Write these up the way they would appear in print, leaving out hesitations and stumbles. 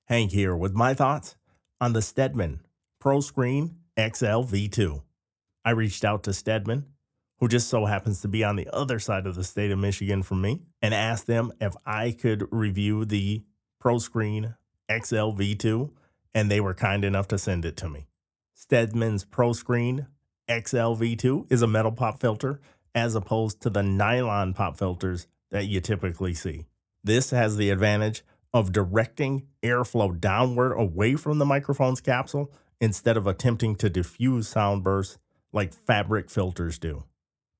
Hank here with my thoughts on the Stedman Proscreen XL V2. I reached out to Stedman, who just so happens to be on the other side of the state of Michigan from me, and asked them if I could review the Proscreen XL V2, and they were kind enough to send it to me. Stedman's Proscreen XL V2 is a metal pop filter as opposed to the nylon pop filters that you typically see. This has the advantage of directing airflow downward away from the microphone's capsule instead of attempting to diffuse sound bursts like fabric filters do.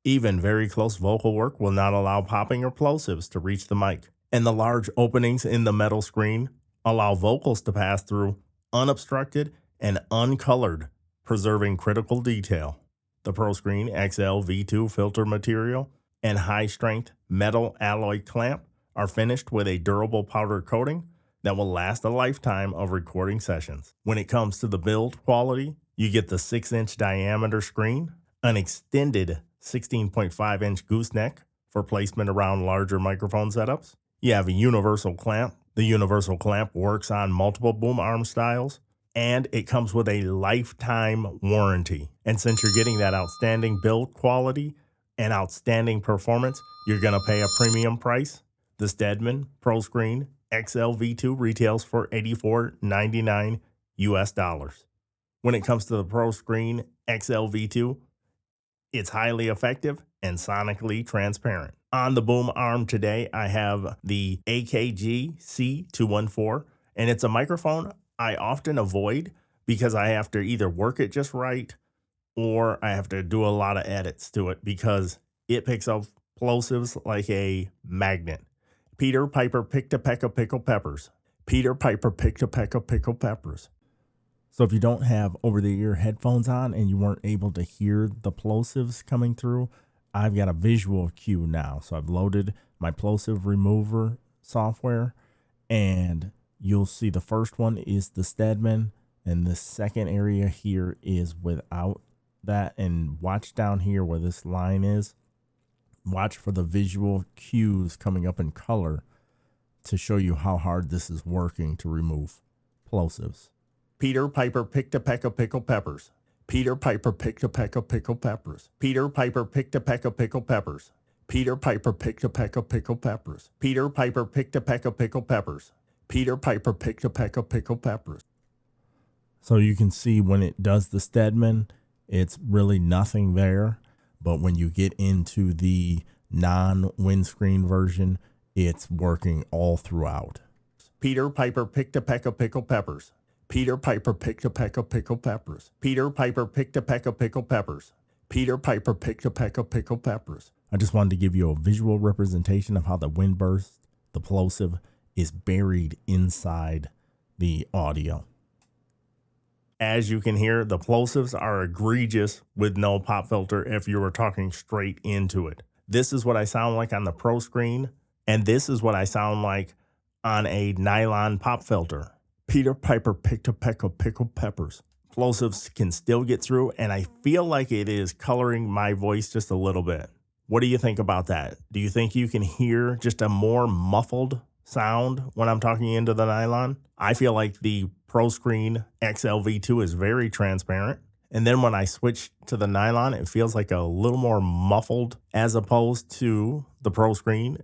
Even very close vocal work will not allow popping or plosives to reach the mic, and the large openings in the metal screen allow vocals to pass through unobstructed and uncolored, preserving critical detail. The Proscreen XL V2 filter material and high-strength metal alloy clamp are finished with a durable powder coating that will last a lifetime of recording sessions. When it comes to the build quality, you get the 6-inch diameter screen, an extended 16.5-inch gooseneck for placement around larger microphone setups. You have a universal clamp. The universal clamp works on multiple boom arm styles, and it comes with a lifetime warranty. And since you're getting that outstanding build quality and outstanding performance, you're going to pay a premium price. The Stedman Proscreen XL V2 retails for $84.99 US. When it comes to the Proscreen XL V2, it's highly effective and sonically transparent. On the boom arm today, I have the AKG C214, and it's a microphone I often avoid because I have to either work it just right or I have to do a lot of edits to it because it picks up plosives like a magnet. Peter Piper picked a peck of pickled peppers. Peter Piper picked a peck of pickled peppers. So if you don't have over-the-ear headphones on and you weren't able to hear the plosives coming through, I've got a visual cue now. So I've loaded my plosive remover software, and you'll see the first one is the Stedman, and the second area here is without that. And watch down here where this line is. Watch for the visual cues coming up in color to show you how hard this is working to remove plosives. Peter Piper picked a peck of pickled peppers. Peter Piper picked a peck of pickled peppers. Peter Piper picked a peck of pickled peppers. Peter Piper picked a peck of pickled peppers. Peter Piper picked a peck of pickled peppers. Peter Piper picked a peck of pickled peppers. So you can see when it does the Stedman, it's really nothing there. But when you get into the non-windscreen version, it's working all throughout. Peter Piper picked a peck of pickled peppers. Peter Piper picked a peck of pickled peppers. Peter Piper picked a peck of pickled peppers. Peter Piper picked a peck of pickled peppers. I just wanted to give you a visual representation of how the wind burst, the plosive, is buried inside the audio. As you can hear, the plosives are egregious with no pop filter if you were talking straight into it. This is what I sound like on the Proscreen, and this is what I sound like on a nylon pop filter. Peter Piper picked a peck of pickled peppers. Plosives can still get through, and I feel like it is coloring my voice just a little bit. What do you think about that? Do you think you can hear just a more muffled sound when I'm talking into the nylon? I feel like the Proscreen XL V2 is very transparent. And then when I switch to the nylon, it feels like a little more muffled as opposed to the Proscreen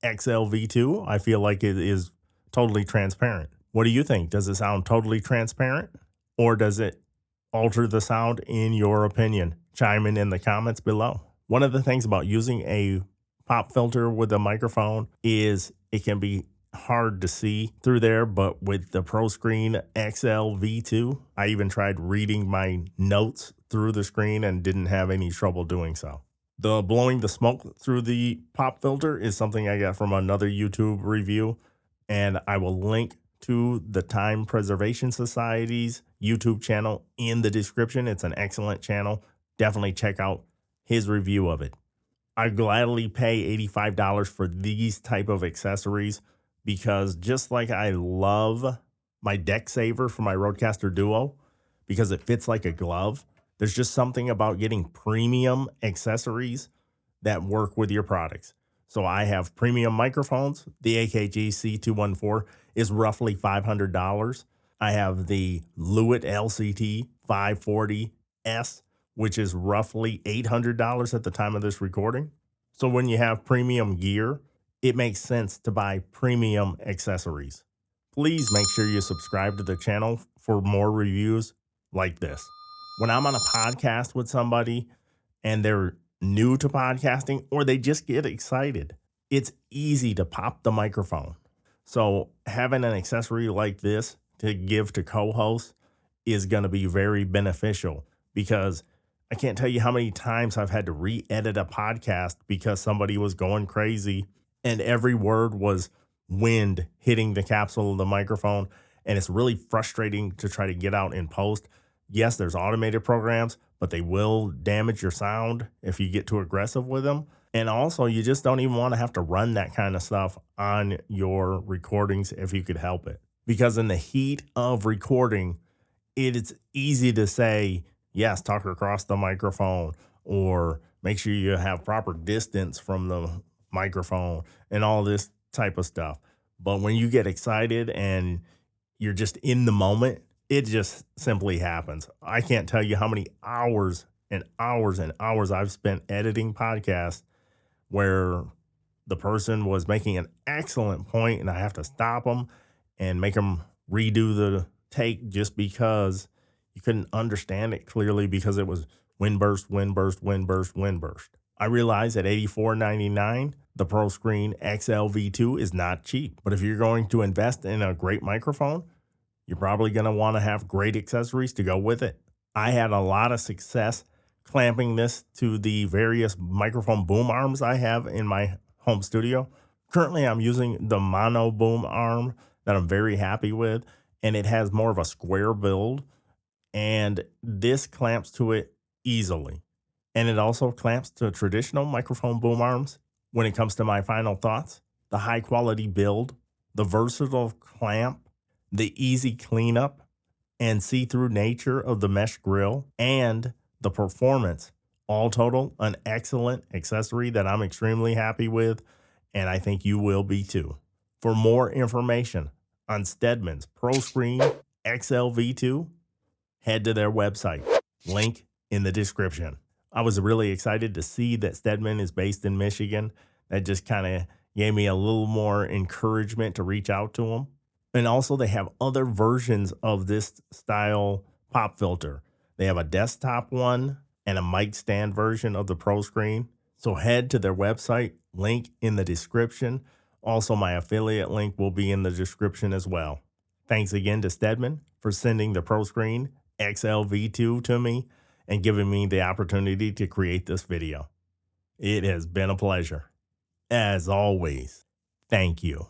XL V2. I feel like it is totally transparent. What do you think? Does it sound totally transparent, or does it alter the sound in your opinion? Chime in the comments below. One of the things about using a pop filter with a microphone is it can be hard to see through there, but with the Proscreen XL V2, I even tried reading my notes through the screen and didn't have any trouble doing so. The blowing the smoke through the pop filter is something I got from another YouTube review, and I will link to the Time Preservation Society's YouTube channel in the description. It's an excellent channel. Definitely check out his review of it. I gladly pay $85 for these type of accessories because just like I love my deck saver for my Rodecaster Duo because it fits like a glove, there's just something about getting premium accessories that work with your products. So I have premium microphones. The AKG C214 is roughly $500. I have the Lewitt LCT 540S, which is roughly $800 at the time of this recording. So when you have premium gear, it makes sense to buy premium accessories. Please make sure you subscribe to the channel for more reviews like this. When I'm on a podcast with somebody and they're new to podcasting or they just get excited, it's easy to pop the microphone. So having an accessory like this to give to co-hosts is going to be very beneficial, because I can't tell you how many times I've had to re-edit a podcast because somebody was going crazy and every word was wind hitting the capsule of the microphone. And it's really frustrating to try to get out in post. Yes, there's automated programs, but they will damage your sound if you get too aggressive with them. And also, you just don't even want to have to run that kind of stuff on your recordings if you could help it. Because in the heat of recording, it's easy to say, yes, talk across the microphone, or make sure you have proper distance from the microphone and all this type of stuff. But when you get excited and you're just in the moment, it just simply happens. I can't tell you how many hours and hours and hours I've spent editing podcasts where the person was making an excellent point and I have to stop them and make them redo the take just because you couldn't understand it clearly because it was wind burst, wind burst, wind burst, wind burst. I realize at $84.99, the Proscreen XL V2 is not cheap, but if you're going to invest in a great microphone, you're probably going to want to have great accessories to go with it. I had a lot of success clamping this to the various microphone boom arms I have in my home studio. Currently, I'm using the mono boom arm that I'm very happy with, and it has more of a square build, and this clamps to it easily. And it also clamps to traditional microphone boom arms. When it comes to my final thoughts, the high quality build, the versatile clamp, the easy cleanup, and see-through nature of the mesh grill, and the performance, all total, an excellent accessory that I'm extremely happy with, and I think you will be too. For more information on Stedman's Proscreen XL V2, head to their website, link in the description. I was really excited to see that Stedman is based in Michigan. That just kind of gave me a little more encouragement to reach out to them. And also, they have other versions of this style pop filter. They have a desktop one and a mic stand version of the Proscreen. So head to their website, link in the description. Also, my affiliate link will be in the description as well. Thanks again to Stedman for sending the Proscreen XL V2 to me and giving me the opportunity to create this video. It has been a pleasure. As always, thank you.